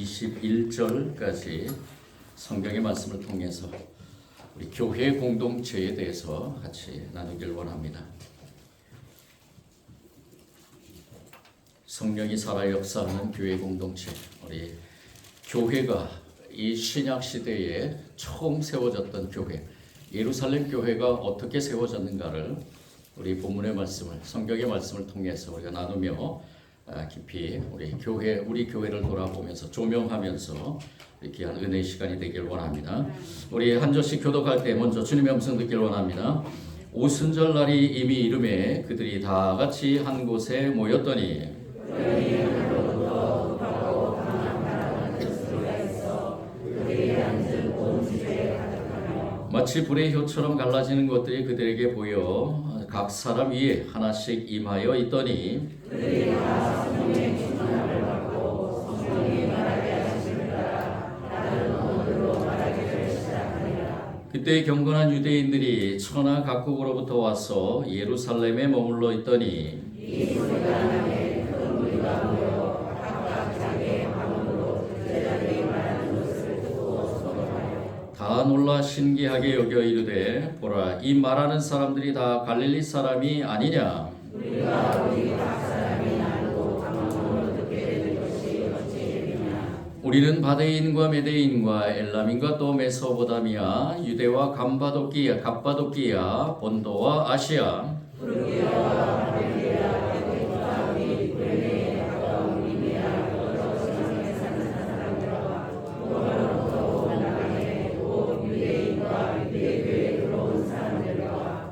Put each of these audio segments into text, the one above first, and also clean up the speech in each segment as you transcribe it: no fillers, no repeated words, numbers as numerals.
21절까지 성경의 말씀을 통해서 우리 교회 공동체에 대해서 같이 나누길 원합니다. 성령이 살아 역사하는 교회 공동체, 우리 교회가 이 신약 시대에 처음 세워졌던 교회, 예루살렘 교회가 어떻게 세워졌는가를 우리 본문의 말씀을, 성경의 말씀을 통해서 우리가 나누며 깊이 우리 교회를 돌아보면서 조명하면서 귀한 은혜의 시간이 되길 원합니다. 우리 한 절씩 교독할 때 먼저 주님의 음성 듣길 원합니다. 오순절 날이 이미 이름에 그들이 다 같이 한 곳에 모였더니 마치 불의 효처럼 갈라지는 것들이 그들에게 보여 각 사람 위에 하나씩 임하여 있더니 그때 경건한 유대인들이 천하 각국으로부터 와서 예루살렘에 머물러 있더니 다 놀라 신기하게 여겨 이르되 보라 이 말하는 사람들이 다 갈릴리 사람이 아니냐. 우리는 바데인과 메데인과 엘람인과 또 메소보다미아 유대와 갑바도키아 본도와 아시아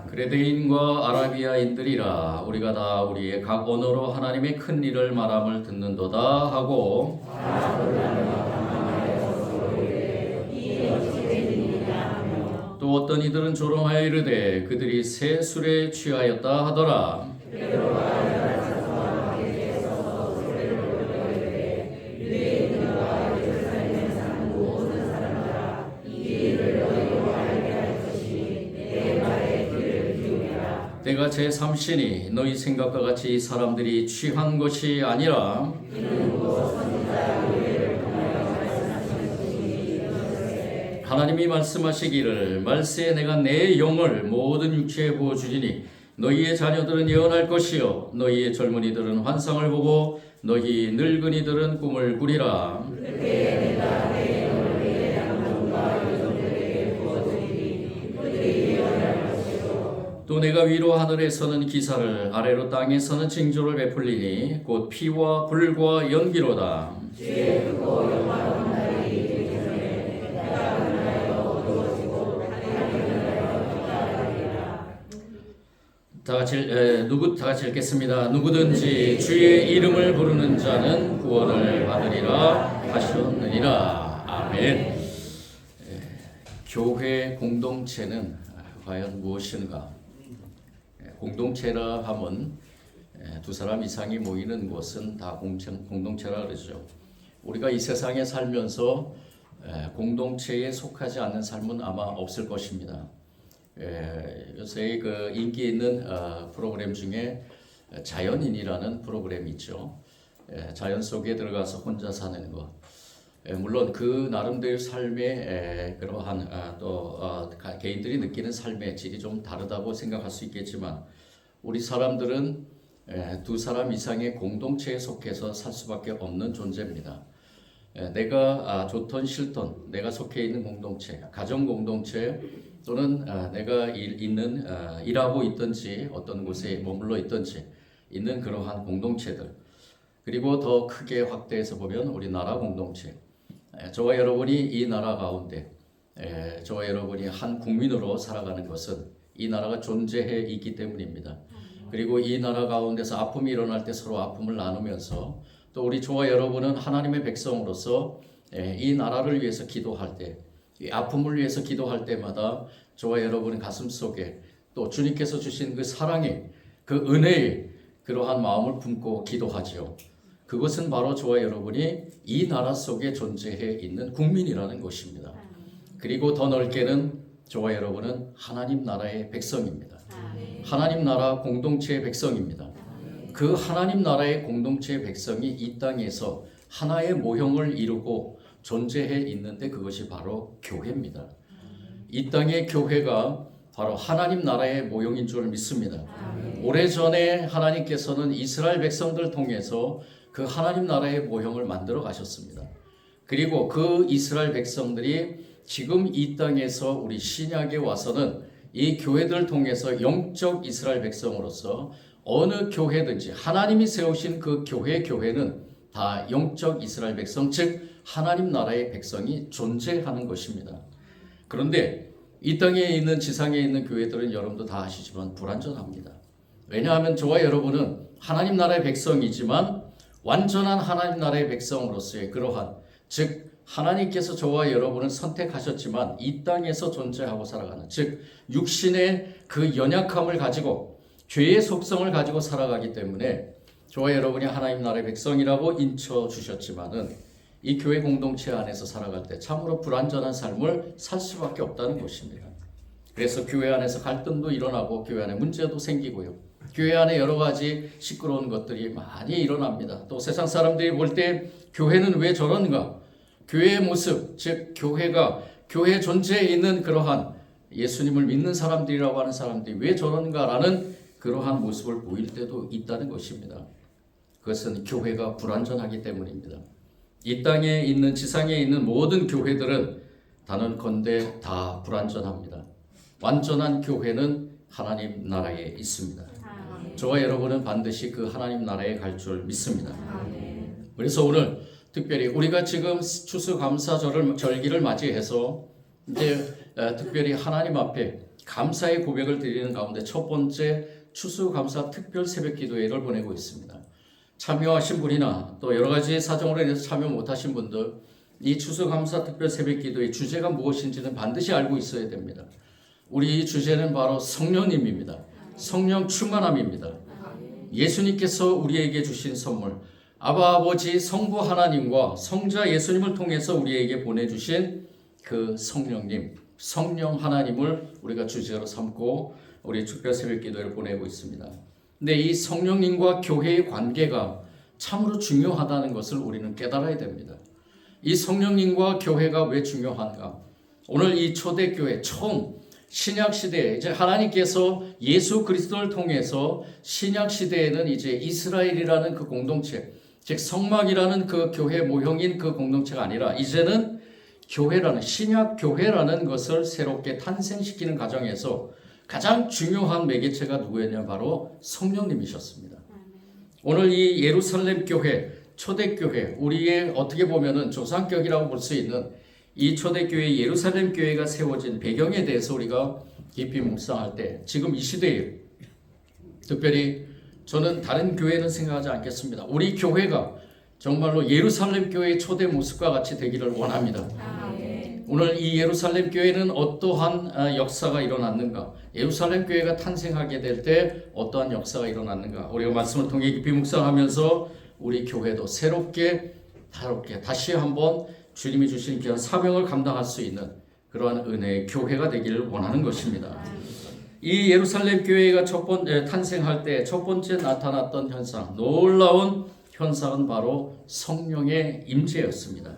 그레데인과 아라비아인들이라 우리가 다 우리의 각 언어로 하나님의 큰 일을 말함을 듣는도다 하고 또 어떤 이들은 조롱하여 이르되 그들이 새 술에 취하였다 하더라. 때가 제3시니 너희 생각과 같이 이 사람들이 취한 것이 아니라 하나님이 말씀하시기를 말세에 내가 내 영을 모든 육체에 부어주리니 너희의 자녀들은 예언할 것이요 너희의 젊은이들은 환상을 보고 너희 늙은이들은 꿈을 꾸리라. 또 내가 위로 하늘에서는 기사를 아래로 땅에서는 징조를 베풀리니 곧 피와 불과 연기로다. 다 같이 읽겠습니다. 누구든지 주의 이름을 부르는 자는 구원을 받으리라 하셨느니라. 아멘. 교회 공동체는 과연 무엇인가? 공동체라 하면 두 사람 이상이 모이는 곳은 다 공동체라 그러죠. 우리가 이 세상에 살면서 공동체에 속하지 않는 삶은 아마 없을 것입니다. 요새 그 인기 있는 프로그램 중에 자연인이라는 프로그램이 있죠. 자연 속에 들어가서 혼자 사는 것. 물론 그 나름대로 삶의 그러한 또 개인들이 느끼는 삶의 질이 좀 다르다고 생각할 수 있겠지만 우리 사람들은 두 사람 이상의 공동체에 속해서 살 수밖에 없는 존재입니다. 내가 좋든 싫든 내가 속해 있는 공동체, 가정 공동체 또는 내가 일하고 있든지 어떤 곳에 머물러 있든지 있는 그러한 공동체들, 그리고 더 크게 확대해서 보면 우리 나라 공동체, 저와 여러분이 이 나라 가운데 저와 여러분이 한 국민으로 살아가는 것은 이 나라가 존재해 있기 때문입니다. 그리고 이 나라 가운데서 아픔이 일어날 때 서로 아픔을 나누면서 또 우리 저와 여러분은 하나님의 백성으로서 이 나라를 위해서 기도할 때, 이 아픔을 위해서 기도할 때마다 저와 여러분의 가슴 속에 또 주님께서 주신 그 사랑의 그 은혜의 그러한 마음을 품고 기도하지요. 그것은 바로 저와 여러분이 이 나라 속에 존재해 있는 국민이라는 것입니다. 그리고 더 넓게는 저와 여러분은 하나님 나라의 백성입니다. 하나님 나라 공동체의 백성입니다. 그 하나님 나라의 공동체의 백성이 이 땅에서 하나의 모형을 이루고 존재해 있는데 그것이 바로 교회입니다. 이 땅의 교회가 바로 하나님 나라의 모형인 줄 믿습니다. 오래전에 하나님께서는 이스라엘 백성들을 통해서 그 하나님 나라의 모형을 만들어 가셨습니다. 그리고 그 이스라엘 백성들이 지금 이 땅에서 우리 신약에 와서는 이 교회들을 통해서 영적 이스라엘 백성으로서 어느 교회든지 하나님이 세우신 그 교회는 다 영적 이스라엘 백성, 즉 하나님 나라의 백성이 존재하는 것입니다. 그런데 이 땅에 있는 지상에 있는 교회들은 여러분도 다 아시지만 불완전합니다. 왜냐하면 저와 여러분은 하나님 나라의 백성이지만 완전한 하나님 나라의 백성으로서의 그러한, 즉 하나님께서 저와 여러분을 선택하셨지만 이 땅에서 존재하고 살아가는, 즉 육신의 그 연약함을 가지고 죄의 속성을 가지고 살아가기 때문에 저와 여러분이 하나님 나라의 백성이라고 인쳐주셨지만은 이 교회 공동체 안에서 살아갈 때 참으로 불완전한 삶을 살 수밖에 없다는 것입니다. 그래서 교회 안에서 갈등도 일어나고 교회 안에 문제도 생기고요. 교회 안에 여러 가지 시끄러운 것들이 많이 일어납니다. 또 세상 사람들이 볼 때 교회는 왜 저런가? 교회의 모습, 즉 교회 존재에 있는 그러한 예수님을 믿는 사람들이라고 하는 사람들이 왜 저런가라는 그러한 모습을 보일 때도 있다는 것입니다. 그것은 교회가 불완전하기 때문입니다. 이 땅에 있는, 지상에 있는 모든 교회들은 단언컨대 다 불완전합니다. 완전한 교회는 하나님 나라에 있습니다. 저와 여러분은 반드시 그 하나님 나라에 갈 줄 믿습니다. 그래서 오늘 특별히 우리가 지금 추수감사절기를 맞이해서 이제 특별히 하나님 앞에 감사의 고백을 드리는 가운데 첫 번째 추수감사 특별 새벽기도회를 보내고 있습니다. 참여하신 분이나 또 여러 가지 사정으로 인해서 참여 못하신 분들, 이 추수감사 특별 새벽기도의 주제가 무엇인지는 반드시 알고 있어야 됩니다. 우리 주제는 바로 성령님입니다. 성령 충만함입니다. 예수님께서 우리에게 주신 선물, 아바 아버지 성부 하나님과 성자 예수님을 통해서 우리에게 보내주신 그 성령님, 성령 하나님을 우리가 주제로 삼고 우리 특별 새벽 기도를 보내고 있습니다. 근데 이 성령님과 교회의 관계가 참으로 중요하다는 것을 우리는 깨달아야 됩니다. 이 성령님과 교회가 왜 중요한가? 오늘 이 초대교회 처음 신약 시대에 이제 하나님께서 예수 그리스도를 통해서 신약 시대에는 이제 이스라엘이라는 그 공동체, 즉 성막이라는 그 교회 모형인 그 공동체가 아니라 이제는 교회라는, 신약 교회라는 것을 새롭게 탄생시키는 과정에서 가장 중요한 매개체가 누구였냐? 바로 성령님이셨습니다. 오늘 이 예루살렘 교회, 초대교회, 우리의 어떻게 보면은 조상격이라고 볼 수 있는 이 초대교회 예루살렘 교회가 세워진 배경에 대해서 우리가 깊이 묵상할 때 지금 이 시대에 특별히 저는 다른 교회는 생각하지 않겠습니다. 우리 교회가 정말로 예루살렘 교회의 초대 모습과 같이 되기를 원합니다. 오늘 이 예루살렘 교회는 어떠한 역사가 일어났는가? 예루살렘 교회가 탄생하게 될 때 어떠한 역사가 일어났는가? 우리가 말씀을 통해 깊이 묵상하면서 우리 교회도 새롭게 다시 한번 주님이 주신 귀한 사명을 감당할 수 있는 그러한 은혜의 교회가 되기를 원하는 것입니다. 이 예루살렘 교회가 탄생할 때 첫 번째 나타났던 현상, 놀라운 현상은 바로 성령의 임재였습니다.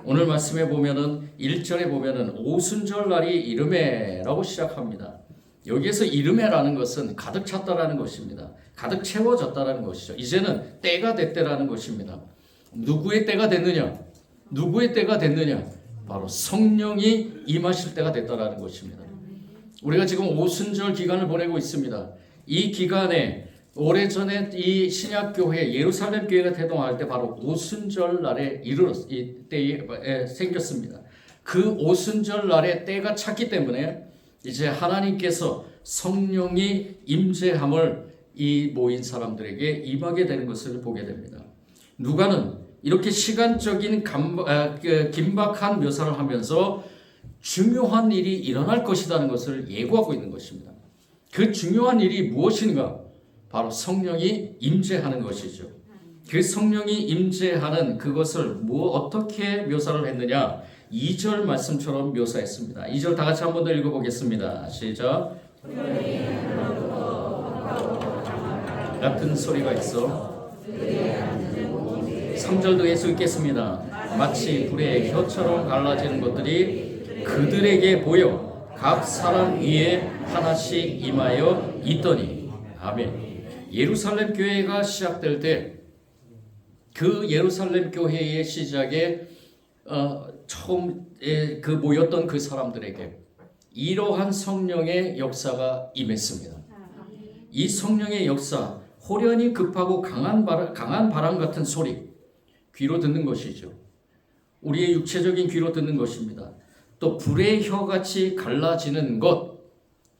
오늘 말씀에 보면은 1절에 보면은 오순절 날이 이르매라고 시작합니다. 여기에서 이르매라는 것은 가득 찼다라는 것입니다. 가득 채워졌다라는 것이죠. 이제는 때가 됐다라는 것입니다. 누구의 때가 됐느냐? 누구의 때가 됐느냐? 바로 성령이 임하실 때가 됐다라는 것입니다. 우리가 지금 오순절 기간을 보내고 있습니다. 이 기간에 오래전에 이 신약교회 예루살렘 교회가 태동할 때 바로 오순절 날에 이 때에 생겼습니다. 그 오순절 날에 때가 찼기 때문에 이제 하나님께서 성령이 임재함을 이 모인 사람들에게 임하게 되는 것을 보게 됩니다. 누가는 이렇게 시간적인 긴박한 묘사를 하면서 중요한 일이 일어날 것이라는 것을 예고하고 있는 것입니다. 그 중요한 일이 무엇인가? 바로 성령이 임재하는 것이죠. 그 성령이 임재하는 그것을 어떻게 묘사를 했느냐? 2절 말씀처럼 묘사했습니다. 2절 다 같이 한 번 더 읽어보겠습니다. 시작. 같은 소리가 있어 3절도 해서 읽겠습니다. 마치 불의 혀처럼 갈라지는 것들이 그들에게 보여 각 사람 위에 하나씩 임하여 있더니. 아멘. 예루살렘 교회가 시작될 때 그 예루살렘 교회의 시작에 처음에 그 모였던 그 사람들에게 이러한 성령의 역사가 임했습니다. 이 성령의 역사, 호련히 급하고 강한 바람 같은 소리, 귀로 듣는 것이죠. 우리의 육체적인 귀로 듣는 것입니다. 또 불의 혀같이 갈라지는 것,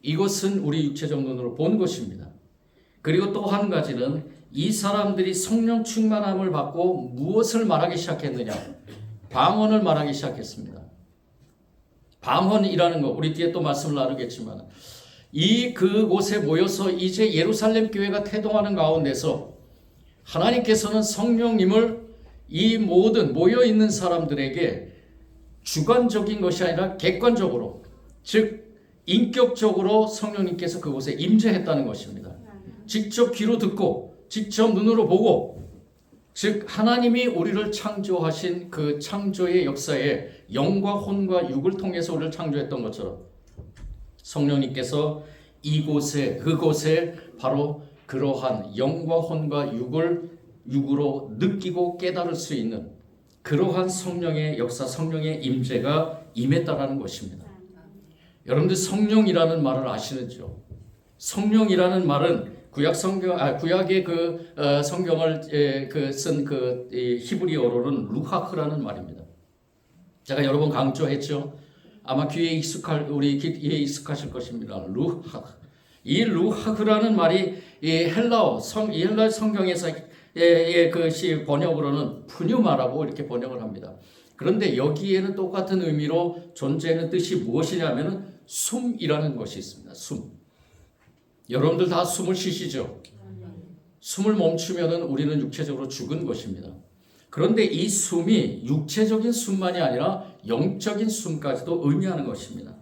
이것은 우리 육체적 눈으로 본 것입니다. 그리고 또 한 가지는 이 사람들이 성령 충만함을 받고 무엇을 말하기 시작했느냐? 방언을 말하기 시작했습니다. 방언이라는 것, 우리 뒤에 또 말씀을 나누겠지만 그곳에 모여서 이제 예루살렘 교회가 태동하는 가운데서 하나님께서는 성령님을 이 모든 모여있는 사람들에게 주관적인 것이 아니라 객관적으로, 즉 인격적으로 성령님께서 그곳에 임재했다는 것입니다. 직접 귀로 듣고 직접 눈으로 보고, 즉 하나님이 우리를 창조하신 그 창조의 역사에 영과 혼과 육을 통해서 우리를 창조했던 것처럼 성령님께서 이곳에 그곳에 바로 그러한 영과 혼과 육으로 느끼고 깨달을 수 있는 그러한 성령의 역사, 성령의 임재가 임했다라는 것입니다. 여러분들 성령이라는 말을 아시는지요? 성령이라는 말은 구약의 성경을 쓴 히브리어로는 루하크라는 말입니다. 제가 여러 번 강조했죠. 아마 우리 귀에 익숙하실 것입니다. 루하크. 이 루하크라는 말이 헬라어 성경에서 그 번역으로는 푸뉴마라고 이렇게 번역을 합니다. 그런데 여기에는 똑같은 의미로 존재하는 뜻이 무엇이냐면은 숨이라는 것이 있습니다. 숨. 여러분들 다 숨을 쉬시죠? 숨을 멈추면은 우리는 육체적으로 죽은 것입니다. 그런데 이 숨이 육체적인 숨만이 아니라 영적인 숨까지도 의미하는 것입니다.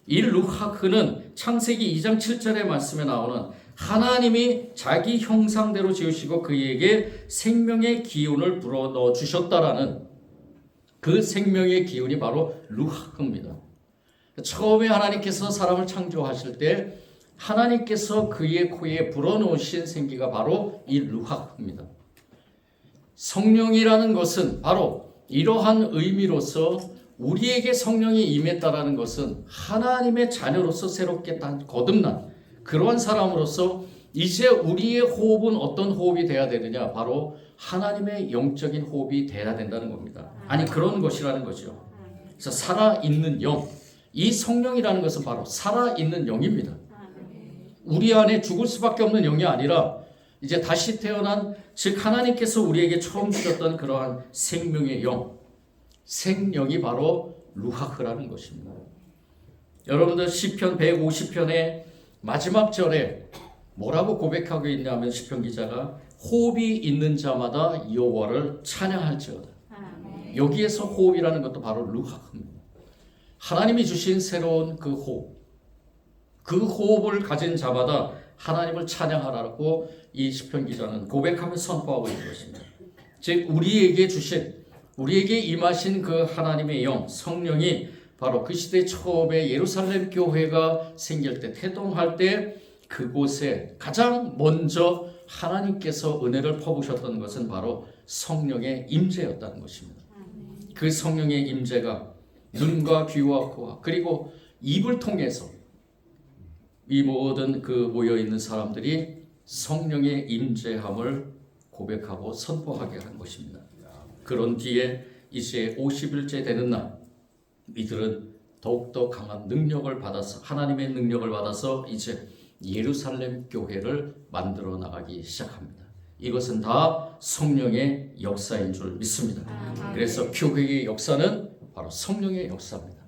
이 루하크는 창세기 2장 7절의 말씀에 나오는 하나님이 자기 형상대로 지으시고 그에게 생명의 기운을 불어넣어 주셨다라는 그 생명의 기운이 바로 루하크입니다. 처음에 하나님께서 사람을 창조하실 때 하나님께서 그의 코에 불어넣으신 생기가 바로 이 루하크입니다. 성령이라는 것은 바로 이러한 의미로서 우리에게 성령이 임했다라는 것은 하나님의 자녀로서 새롭게 거듭난 그러한 사람으로서 이제 우리의 호흡은 어떤 호흡이 돼야 되느냐? 바로 하나님의 영적인 호흡이 돼야 된다는 겁니다. 아니 그런 것이라는 거죠. 그래서 살아있는 영, 이 성령이라는 것은 바로 살아있는 영입니다. 우리 안에 죽을 수밖에 없는 영이 아니라 이제 다시 태어난, 즉 하나님께서 우리에게 처음 주셨던 그러한 생명의 영, 생령이 바로 루하크라는 것입니다. 여러분들 시편 150편의 마지막 절에 뭐라고 고백하고 있냐면 시편 기자가 호흡이 있는 자마다 여호와를 찬양할지어다. 여기에서 호흡이라는 것도 바로 루하크입니다. 하나님이 주신 새로운 그 호흡, 그 호흡을 가진 자마다 하나님을 찬양하라고 이 시편 기자는 고백하며 선포하고 있는 것입니다. 즉 우리에게 임하신 그 하나님의 영, 성령이 바로 그 시대 처음에 예루살렘 교회가 생길 때, 태동할 때 그곳에 가장 먼저 하나님께서 은혜를 퍼부으셨던 것은 바로 성령의 임재였다는 것입니다. 그 성령의 임재가 눈과 귀와 코와 그리고 입을 통해서 이 모든 그 모여있는 사람들이 성령의 임재함을 고백하고 선포하게 한 것입니다. 그런 뒤에 이제 50일째 되는 날 이들은 더욱더 강한 능력을 받아서, 하나님의 능력을 받아서 이제 예루살렘 교회를 만들어 나가기 시작합니다. 이것은 다 성령의 역사인 줄 믿습니다. 그래서 교회의 역사는 바로 성령의 역사입니다.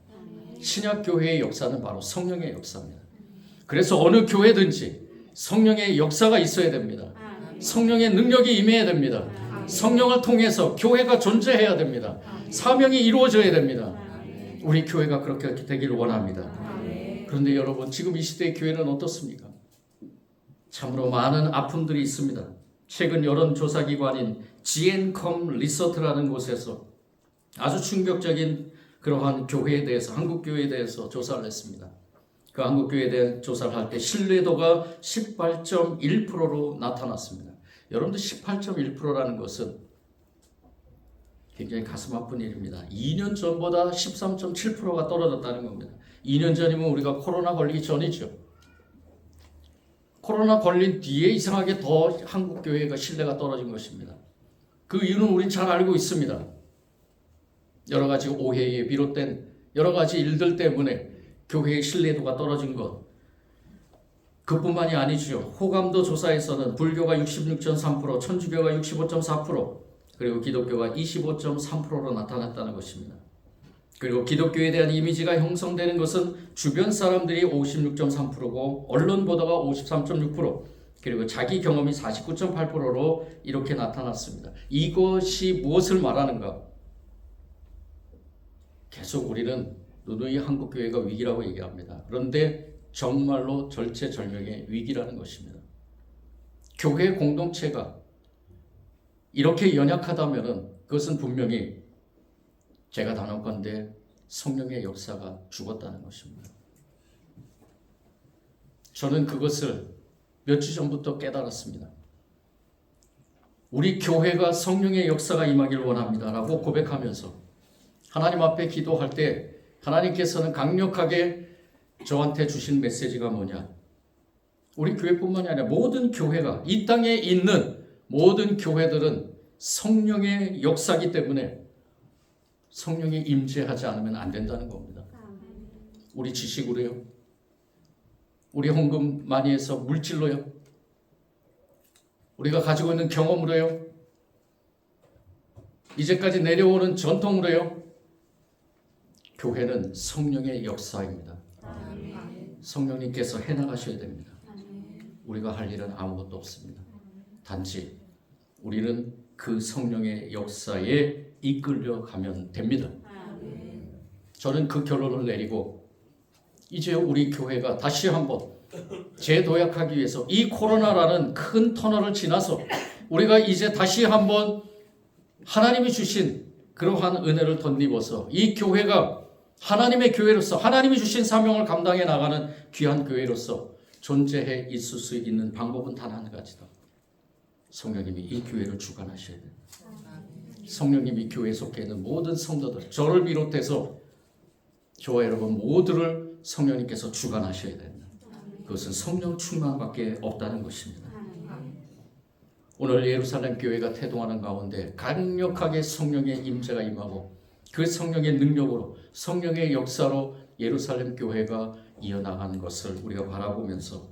신약 교회의 역사는 바로 성령의 역사입니다. 그래서 어느 교회든지 성령의 역사가 있어야 됩니다. 성령의 능력이 임해야 됩니다. 성령을 통해서 교회가 존재해야 됩니다. 사명이 이루어져야 됩니다. 우리 교회가 그렇게 되기를 원합니다. 그런데 여러분, 지금 이 시대의 교회는 어떻습니까? 참으로 많은 아픔들이 있습니다. 최근 여론조사기관인 GNCOM 리서트라는 곳에서 아주 충격적인 그러한 교회에 대해서, 한국교회에 대해서 조사를 했습니다. 그 한국교회에 대한 조사를 할 때 신뢰도가 18.1%로 나타났습니다. 여러분들 18.1%라는 것은 굉장히 가슴 아픈 일입니다. 2년 전보다 13.7%가 떨어졌다는 겁니다. 2년 전이면 우리가 코로나 걸리기 전이죠. 코로나 걸린 뒤에 이상하게 더 한국교회가 신뢰가 떨어진 것입니다. 그 이유는 우린 잘 알고 있습니다. 여러 가지 오해에 비롯된 여러 가지 일들 때문에 교회의 신뢰도가 떨어진 것, 그뿐만이 아니죠. 호감도 조사에서는 불교가 66.3%, 천주교가 65.4%, 그리고 기독교가 25.3%로 나타났다는 것입니다. 그리고 기독교에 대한 이미지가 형성되는 것은 주변 사람들이 56.3%고 언론 보도가 53.6%, 그리고 자기 경험이 49.8%로 이렇게 나타났습니다. 이것이 무엇을 말하는가? 계속 우리는 누누이 한국교회가 위기라고 얘기합니다. 그런데 정말로 절체절명의 위기라는 것입니다. 교회 공동체가 이렇게 연약하다면 그것은 분명히 제가 단언컨대 성령의 역사가 죽었다는 것입니다. 저는 그것을 몇 주 전부터 깨달았습니다. 우리 교회가 성령의 역사가 임하길 원합니다라고 고백하면서 하나님 앞에 기도할 때 하나님께서는 강력하게 저한테 주신 메시지가 뭐냐? 우리 교회뿐만이 아니라 모든 교회가, 이 땅에 있는 모든 교회들은 성령의 역사이기 때문에 성령이 임재하지 않으면 안 된다는 겁니다. 우리 지식으로요? 우리 헌금 많이 해서 물질로요? 우리가 가지고 있는 경험으로요? 이제까지 내려오는 전통으로요? 교회는 성령의 역사입니다. 성령님께서 해나가셔야 됩니다. 우리가 할 일은 아무것도 없습니다. 단지 우리는 그 성령의 역사에 이끌려 가면 됩니다. 저는 그 결론을 내리고 이제 우리 교회가 다시 한번 재도약하기 위해서 이 코로나라는 큰 터널을 지나서 우리가 이제 다시 한번 하나님이 주신 그러한 은혜를 덧입어서 이 교회가 하나님의 교회로서 하나님이 주신 사명을 감당해 나가는 귀한 교회로서 존재해 있을 수 있는 방법은 단 한 가지다. 성령님이 이 교회를 주관하셔야 됩니다. 성령님이 교회에 속해 있는 모든 성도들, 저를 비롯해서 저와 여러분 모두를 성령님께서 주관하셔야 됩니다. 그것은 성령 충만밖에 없다는 것입니다. 오늘 예루살렘 교회가 태동하는 가운데 강력하게 성령의 임재가 임하고 그 성령의 능력으로 성령의 역사로 예루살렘 교회가 이어나가는 것을 우리가 바라보면서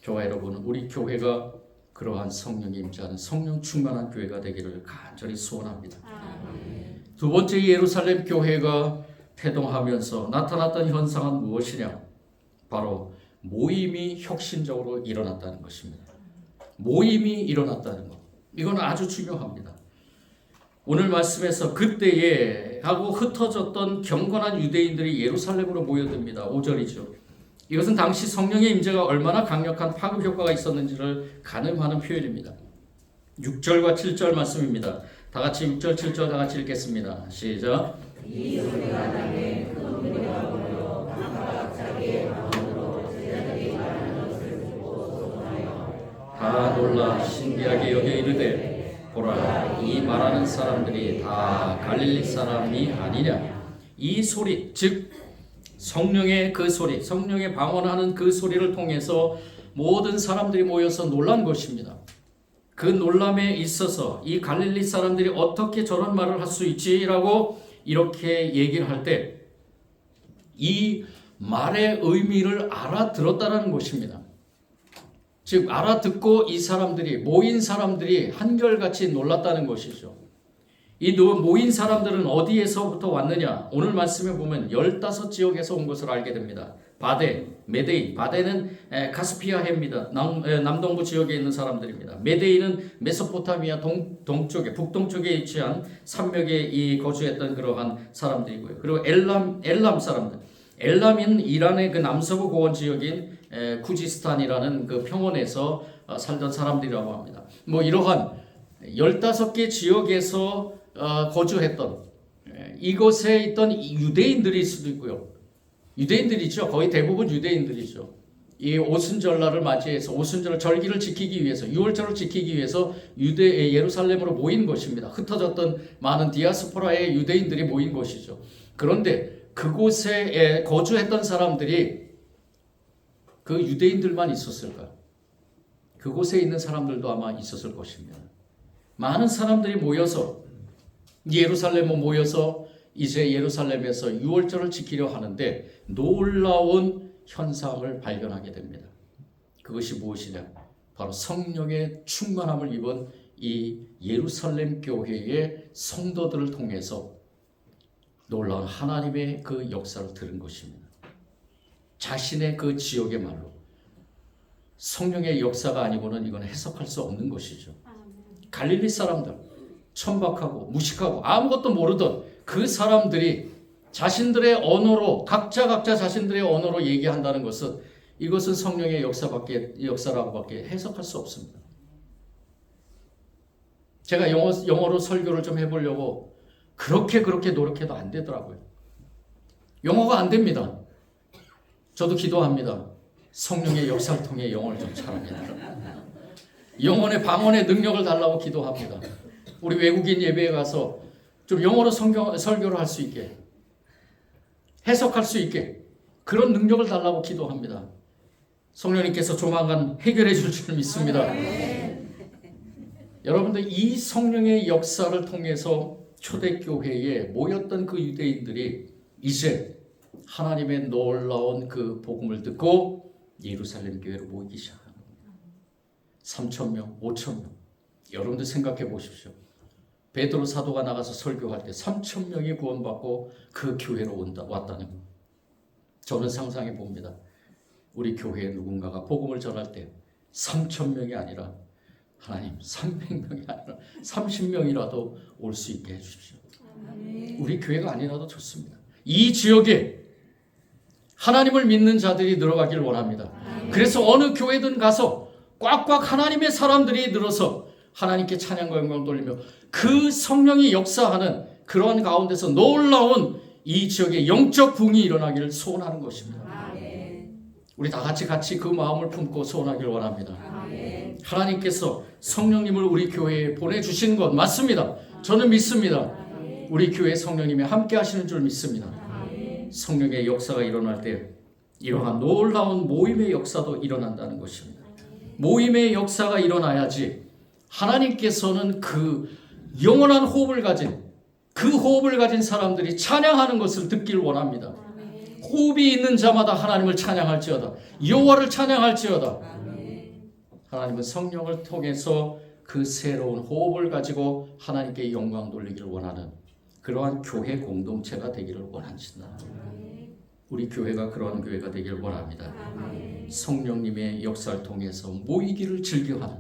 저와 여러분은 우리 교회가 그러한 성령이 임재하는 성령 충만한 교회가 되기를 간절히 소원합니다. 두 번째 예루살렘 교회가 태동하면서 나타났던 현상은 무엇이냐? 바로 모임이 혁신적으로 일어났다는 것입니다. 모임이 일어났다는 것. 이건 아주 중요합니다. 오늘 말씀에서 그때에 하고 흩어졌던 경건한 유대인들이 예루살렘으로 모여듭니다. 5절이죠. 이것은 당시 성령의 임재가 얼마나 강력한 파급 효과가 있었는지를 가늠하는 표현입니다. 6절과 7절 말씀입니다. 다 같이 6절, 7절 다 같이 읽겠습니다. 시작. 이 소리가 나게 그 무리가 모여 각각 자기의 마음으로 제자들이 말하는 것을 듣고 소송하여 다 놀라 신기하게 여겨 이르되 보라, 이 말하는 사람들이 다 갈릴리 사람이 아니냐. 이 소리, 즉 성령의 그 소리, 성령의 방언하는 그 소리를 통해서 모든 사람들이 모여서 놀란 것입니다. 그 놀람에 있어서 이 갈릴리 사람들이 어떻게 저런 말을 할 수 있지라고 이렇게 얘기를 할 때 이 말의 의미를 알아들었다는 것입니다. 즉 알아듣고 이 사람들이 모인 사람들이 한결같이 놀랐다는 것이죠. 이 모인 사람들은 어디에서부터 왔느냐? 오늘 말씀에 보면 15지역에서 온 것을 알게 됩니다. 바데, 메데인, 바데는 카스피아해입니다. 남동부 지역에 있는 사람들입니다. 메데인은 메소포타미아 동쪽에 북동쪽에 위치한 산맥에 거주했던 그러한 사람들이고요. 그리고 엘람 사람들. 엘람인 이란의 그 남서부 고원 지역인 쿠지스탄이라는 그 평원에서 살던 사람들이라고 합니다. 뭐 이러한 15개 지역에서 거주했던 이곳에 있던 유대인들일 수도 있고요. 유대인들이죠. 거의 대부분 유대인들이죠. 이 오순절날을 맞이해서 오순절 절기를 지키기 위해서 유월절을 지키기 위해서 예루살렘으로 모인 것입니다. 흩어졌던 많은 디아스포라의 유대인들이 모인 것이죠. 그런데 그곳에 거주했던 사람들이 그 유대인들만 있었을까요? 그곳에 있는 사람들도 아마 있었을 것입니다. 많은 사람들이 모여서 예루살렘에 모여서 이제 예루살렘에서 유월절을 지키려 하는데 놀라운 현상을 발견하게 됩니다. 그것이 무엇이냐? 바로 성령의 충만함을 입은 이 예루살렘 교회의 성도들을 통해서 놀라운 하나님의 그 역사를 들은 것입니다. 자신의 그 지역의 말로 성령의 역사가 아니고는 이건 해석할 수 없는 것이죠. 갈릴리 사람들, 천박하고 무식하고 아무것도 모르던 그 사람들이 자신들의 언어로 각자 자신들의 언어로 얘기한다는 것은 이것은 성령의 역사라고밖에 해석할 수 없습니다. 제가 영어로 설교를 좀 해보려고 그렇게 노력해도 안 되더라고요. 영어가 안 됩니다. 저도 기도합니다. 성령의 역사를 통해 영어를 좀 잘하게 해달라고. 영혼의 방언의 능력을 달라고 기도합니다. 우리 외국인 예배에 가서 좀 영어로 설교를 할 수 있게, 해석할 수 있게 그런 능력을 달라고 기도합니다. 성령님께서 조만간 해결해 줄 줄 믿습니다. 여러분들 이 성령의 역사를 통해서 초대교회에 모였던 그 유대인들이 이제 하나님의 놀라운 그 복음을 듣고 예루살렘 교회로 모이기 시작합니다. 3,000명, 5,000명. 여러분들 생각해 보십시오. 베드로 사도가 나가서 설교할 때 3,000명이 구원받고 그 교회로 왔다는 것. 저는 상상해 봅니다. 우리 교회에 누군가가 복음을 전할 때 3,000명이 아니라 하나님 300명이 아니라 30명이라도 올 수 있게 해주십시오. 우리 교회가 아니라도 좋습니다. 이 지역에 하나님을 믿는 자들이 늘어가길 원합니다. 그래서 어느 교회든 가서 꽉꽉 하나님의 사람들이 늘어서 하나님께 찬양과 영광을 돌리며 그 성령이 역사하는 그러한 가운데서 놀라운 이 지역에 영적 부흥이 일어나기를 소원하는 것입니다. 우리 다 같이 그 마음을 품고 소원하길 원합니다. 하나님께서 성령님을 우리 교회에 보내주신 것 맞습니다. 저는 믿습니다. 우리 교회 성령님이 함께 하시는 줄 믿습니다. 성령의 역사가 일어날 때 이러한 놀라운 모임의 역사도 일어난다는 것입니다. 모임의 역사가 일어나야지 하나님께서는 그 영원한 호흡을 가진 사람들이 찬양하는 것을 듣길 원합니다. 호흡이 있는 자마다 하나님을 찬양할지어다. 여호와를 찬양할지어다. 하나님은 성령을 통해서 그 새로운 호흡을 가지고 하나님께 영광 돌리기를 원하는 그러한 교회 공동체가 되기를 원하신다. 우리 교회가 그러한 교회가 되기를 원합니다. 성령님의 역사를 통해서 모이기를 즐겨하는,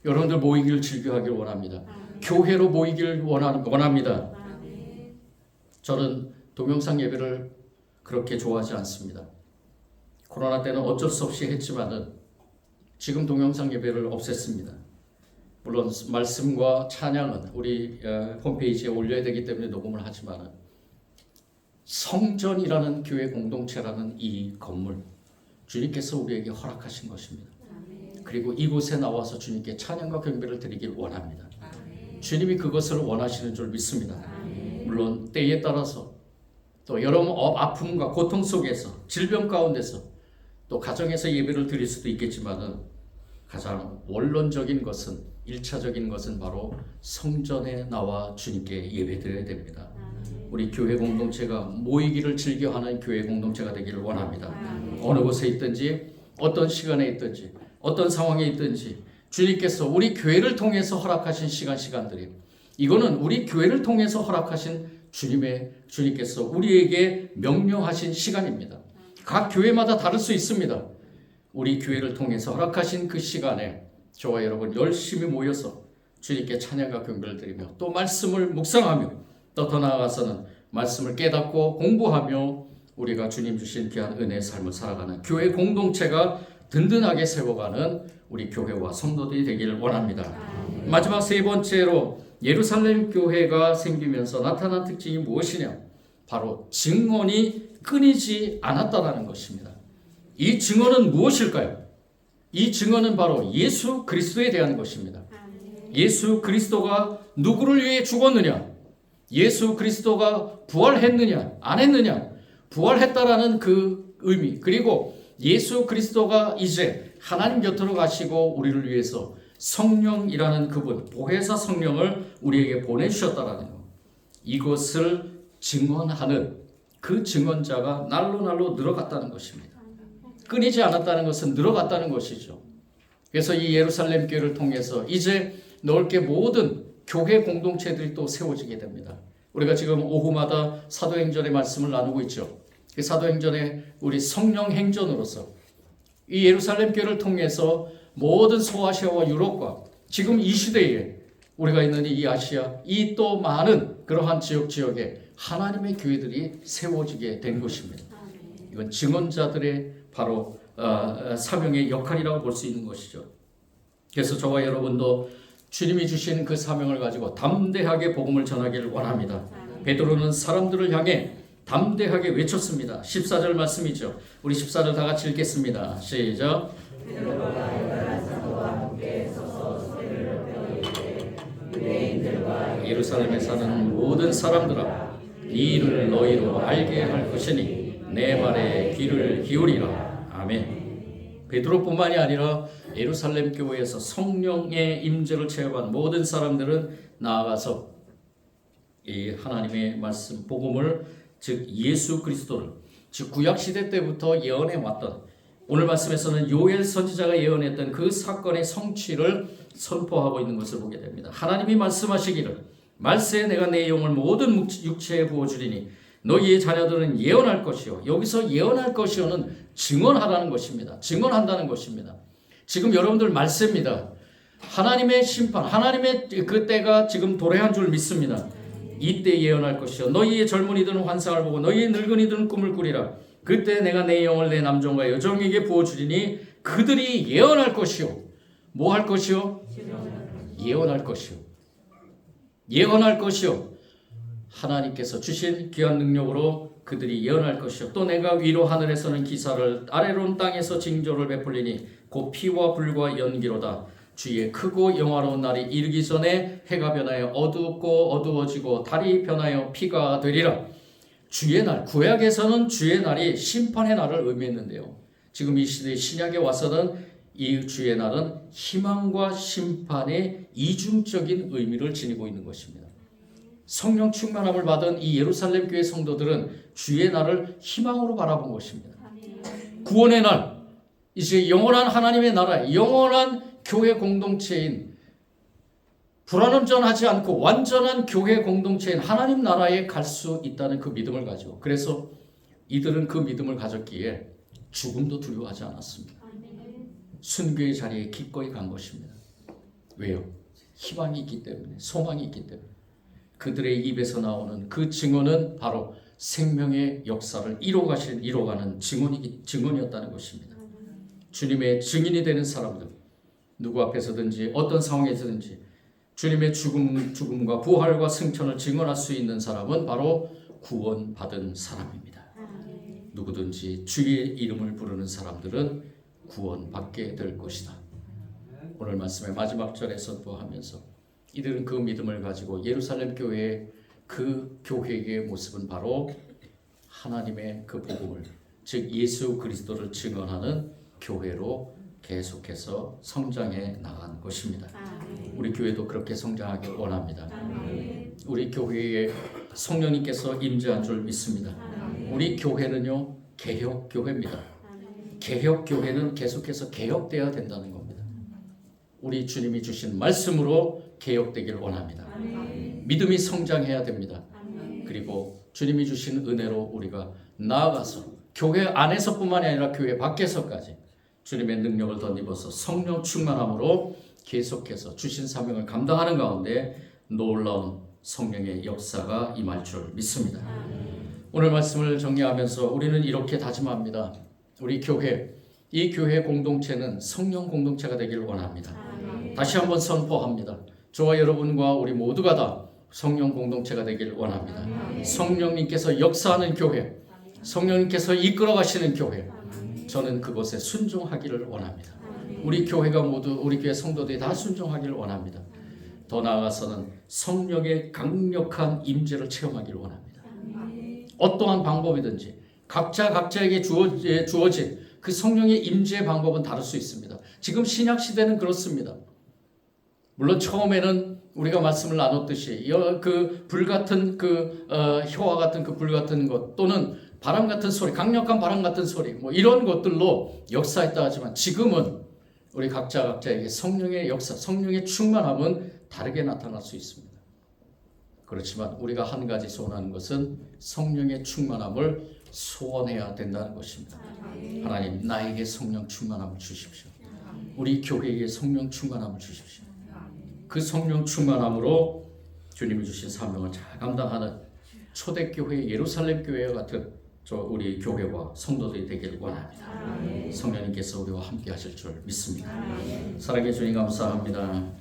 여러분들 모이기를 즐겨하기를 원합니다. 교회로 모이기를 원합니다. 저는 동영상 예배를 그렇게 좋아하지 않습니다. 코로나 때는 어쩔 수 없이 했지만은 지금 동영상 예배를 없앴습니다. 물론 말씀과 찬양은 우리 홈페이지에 올려야 되기 때문에 녹음을 하지만은 성전이라는 교회 공동체라는 이 건물 주님께서 우리에게 허락하신 것입니다. 그리고 이곳에 나와서 주님께 찬양과 경배를 드리길 원합니다. 주님이 그것을 원하시는 줄 믿습니다. 물론 때에 따라서 또 여러 아픔과 고통 속에서 질병 가운데서 또 가정에서 예배를 드릴 수도 있겠지만은 가장 원론적인 것은 1차적인 것은 바로 성전에 나와 주님께 예배드려야 됩니다. 우리 교회 공동체가 모이기를 즐겨하는 교회 공동체가 되기를 원합니다. 어느 곳에 있든지 어떤 시간에 있든지 어떤 상황에 있든지 주님께서 우리 교회를 통해서 허락하신 시간들이 이거는 우리 교회를 통해서 허락하신 주님께서 우리에게 명령하신 시간입니다. 각 교회마다 다를 수 있습니다. 우리 교회를 통해서 허락하신 그 시간에 저와 여러분 열심히 모여서 주님께 찬양과 경배를 드리며 또 말씀을 묵상하며 또 더 나아가서는 말씀을 깨닫고 공부하며 우리가 주님 주신 귀한 은혜의 삶을 살아가는 교회 공동체가 든든하게 세워가는 우리 교회와 성도들이 되기를 원합니다. 마지막 세 번째로 예루살렘 교회가 생기면서 나타난 특징이 무엇이냐? 바로 증언이 끊이지 않았다는 것입니다. 이 증언은 무엇일까요? 이 증언은 바로 예수 그리스도에 대한 것입니다. 예수 그리스도가 누구를 위해 죽었느냐? 예수 그리스도가 부활했느냐? 안 했느냐? 부활했다라는 그 의미, 그리고 예수 그리스도가 이제 하나님 곁으로 가시고 우리를 위해서 성령이라는 그분, 보혜사 성령을 우리에게 보내주셨다라는 것, 이것을 증언하는 그 증언자가 날로 늘어갔다는 것입니다. 끊이지 않았다는 것은 늘어갔다는 것이죠. 그래서 이 예루살렘 교회를 통해서 이제 넓게 모든 교회 공동체들이 또 세워지게 됩니다. 우리가 지금 오후마다 사도행전의 말씀을 나누고 있죠. 그 사도행전의 우리 성령 행전으로서 이 예루살렘 교회를 통해서 모든 소아시아와 유럽과 지금 이 시대에 우리가 있는 이 아시아, 이 또 많은 그러한 지역에 하나님의 교회들이 세워지게 된 것입니다. 이건 증언자들의 바로 사명의 역할이라고 볼 수 있는 것이죠. 그래서 저와 여러분도 주님이 주신 그 사명을 가지고 담대하게 복음을 전하기를 원합니다. 베드로는 사람들을 향해 담대하게 외쳤습니다. 14절 말씀이죠. 우리 14절 다 같이 읽겠습니다. 시작. 예루살렘에 사는 모든 사람들아, 이 일을 너희로 알게 할 것이니 내 말에 귀를 기울이라. 아멘. 베드로뿐만이 아니라 예루살렘 교회에서 성령의 임재를 체험한 모든 사람들은 나아가서 이 하나님의 말씀 복음을, 즉 예수 그리스도를, 즉 구약 시대 때부터 예언해 왔던, 오늘 말씀에서는 요엘 선지자가 예언했던 그 사건의 성취를 선포하고 있는 것을 보게 됩니다. 하나님이 말씀하시기를 말세에 내가 내 영을 모든 육체에 부어주리니 너희의 자녀들은 예언할 것이요. 여기서 예언할 것이요는 증언하라는 것입니다. 증언한다는 것입니다. 지금 여러분들 말세입니다. 하나님의 심판, 하나님의 그 때가 지금 도래한 줄 믿습니다. 이때 예언할 것이요. 너희의 젊은이들은 환상을 보고 너희의 늙은이들은 꿈을 꾸리라. 그때 내가 내 영을 내 남종과 여종에게 부어주리니 그들이 예언할 것이요. 뭐 할 것이요? 예언할 것이요. 예언할 것이요. 하나님께서 주신 귀한 능력으로 그들이 예언할 것이요. 또 내가 위로 하늘에서는 기사를, 아래로는 땅에서 징조를 베풀리니 곧 피와 불과 연기로다. 주의 크고 영화로운 날이 이르기 전에 해가 변하여 어둡고 어두워지고 달이 변하여 피가 되리라. 주의 날, 구약에서는 주의 날이 심판의 날을 의미했는데요. 지금 이 시대 신약에 와서는 이 주의 날은 희망과 심판의 이중적인 의미를 지니고 있는 것입니다. 성령 충만함을 받은 이 예루살렘 교회 성도들은 주의 날을 희망으로 바라본 것입니다. 구원의 날, 이제 영원한 하나님의 나라, 영원한 교회 공동체인, 불완전하지 않고 완전한 교회 공동체인 하나님 나라에 갈 수 있다는 그 믿음을 가지고, 그래서 이들은 그 믿음을 가졌기에 죽음도 두려워하지 않았습니다. 순교의 자리에 기꺼이 간 것입니다. 왜요? 희망이 있기 때문에, 소망이 있기 때문에. 그들의 입에서 나오는 그 증언은 바로 생명의 역사를 이뤄가는 증언이었다는 것입니다. 주님의 증인이 되는 사람들, 누구 앞에서든지 어떤 상황에서든지 주님의 죽음과 부활과 승천을 증언할 수 있는 사람은 바로 구원받은 사람입니다. 누구든지 주의 이름을 부르는 사람들은 구원받게 될 것이다. 오늘 말씀의 마지막 절에 선포하면서 이들은 그 믿음을 가지고 예루살렘 교회의 그 교회의 모습은 바로 하나님의 그 복음을, 즉 예수 그리스도를 증언하는 교회로 계속해서 성장해 나간 것입니다. 우리 교회도 그렇게 성장하길 원합니다. 우리 교회에 성령님께서 임재한 줄 믿습니다. 우리 교회는요, 개혁 교회입니다. 개혁 교회는 계속해서 개혁되어야 된다는 겁니다. 우리 주님이 주신 말씀으로 개혁되길 원합니다. 믿음이 성장해야 됩니다. 그리고 주님이 주신 은혜로 우리가 나아가서 교회 안에서뿐만이 아니라 교회 밖에서까지 주님의 능력을 덧입어서 성령 충만함으로 계속해서 주신 사명을 감당하는 가운데 놀라운 성령의 역사가 임할 줄 믿습니다. 오늘 말씀을 정리하면서 우리는 이렇게 다짐합니다. 우리 교회, 이 교회 공동체는 성령 공동체가 되기를 원합니다. 다시 한번 선포합니다. 저와 여러분과 우리 모두가 다 성령 공동체가 되기를 원합니다. 성령님께서 역사하는 교회, 성령님께서 이끌어 가시는 교회, 저는 그곳에 순종하기를 원합니다. 우리 교회가 모두, 우리 교회 성도들이 다 순종하기를 원합니다. 더 나아가서는 성령의 강력한 임재를 체험하기를 원합니다. 어떠한 방법이든지 각자에게 주어진 그 성령의 임재의 방법은 다를 수 있습니다. 지금 신약 시대는 그렇습니다. 물론 처음에는 우리가 말씀을 나눴듯이 그 불같은 혀와 같은 그 불같은 것 또는 바람 같은 소리, 강력한 바람 같은 소리, 뭐 이런 것들로 역사했다 하지만 지금은 우리 각자에게 성령의 역사, 성령의 충만함은 다르게 나타날 수 있습니다. 그렇지만 우리가 한 가지 소원하는 것은 성령의 충만함을 소원해야 된다는 것입니다. 하나님, 나에게 성령 충만함을 주십시오. 우리 교회에게 성령 충만함을 주십시오. 그 성령 충만함으로 주님이 주신 사명을 잘 감당하는 초대교회 예루살렘 교회와 같은 우리 교회와 성도들이 되기를 원합니다. 성령님께서 우리와 함께 하실 줄 믿습니다. 사랑해 주님 감사합니다.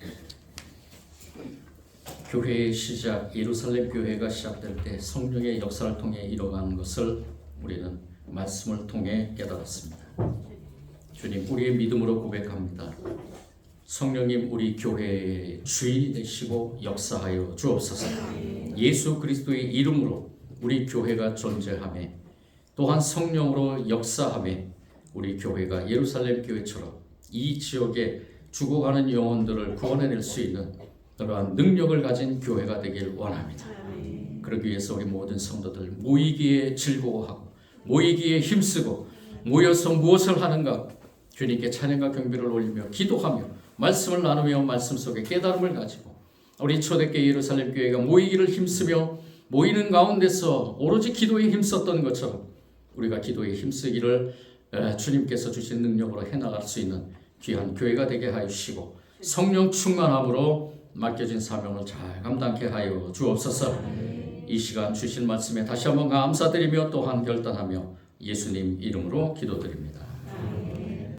교회의 시작, 예루살렘 교회가 시작될 때 성령의 역사를 통해 이뤄가는 것을 우리는 말씀을 통해 깨달았습니다. 주님, 우리의 믿음으로 고백합니다. 성령님, 우리 교회의 주인이 되시고 역사하여 주옵소서. 예수 그리스도의 이름으로 우리 교회가 존재하며 또한 성령으로 역사하며 우리 교회가 예루살렘 교회처럼 이 지역에 죽어가는 영혼들을 구원해낼 수 있는 그러한 능력을 가진 교회가 되길 원합니다. 그러기 위해서 우리 모든 성도들 모이기에 즐거워하고 모이기에 힘쓰고 모여서 무엇을 하는가 주님께 찬양과 경배를 올리며 기도하며 말씀을 나누며 말씀 속에 깨달음을 가지고 우리 초대교회 예루살렘 교회가 모이기를 힘쓰며 모이는 가운데서 오로지 기도에 힘썼던 것처럼 우리가 기도에 힘쓰기를 주님께서 주신 능력으로 해나갈 수 있는 귀한 교회가 되게 하여 주시고 성령 충만함으로 맡겨진 사명을 잘 감당케 하여 주옵소서. 이 시간 주신 말씀에 다시 한번 감사드리며 또한 결단하며 예수님 이름으로 기도드립니다.